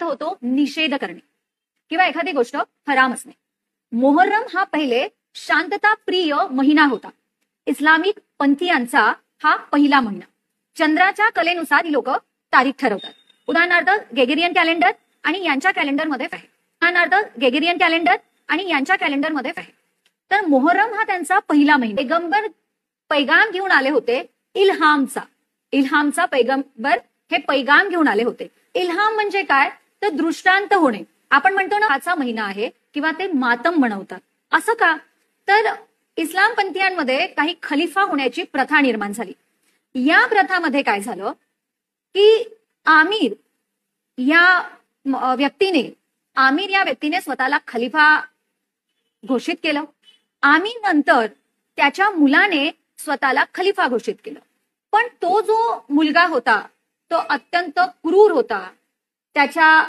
अर्थ होतो निषेध करणे किंवा एखादी गोष्ट हराम असणे. मोहर्रम हा पहिले शांतता प्रिय महिना होता. इस्लामिक पंथीयांचा हा पहिला महिना. चंद्राच्या कलेनुसार ही लोक तारीख ठरवतात. उदाहरणार्थ गेगेरियन कॅलेंडर आणि यांच्या कॅलेंडरमध्ये आहे. उदाहरणार्थ गेगेरियन कॅलेंडर आणि यांच्या कॅलेंडरमध्ये आहे. तर मोहर्रम हा त्यांचा पहिला महिना. पैगंबर पैगाम घेऊन आले होते इल्हामचा पैगंबर हे पैगाम घेऊन आले होते. इल्हाम म्हणजे काय तर दृष्टांत होणे. आपण म्हणतो ना हाचा महिना आहे किंवा ते मातम मनवतात. असं का तर इस्लाम पंथीयांमध्ये काही खलिफा होण्याची प्रथा निर्माण झाली. या प्रथामध्ये काय झालं की आमिर या व्यक्तीने स्वतःला खलिफा घोषित केलं. आमिर नंतर त्याच्या मुलाने स्वतःला खलिफा घोषित केलं. पण तो जो मुलगा होता तो अत्यंत क्रूर होता. त्याच्या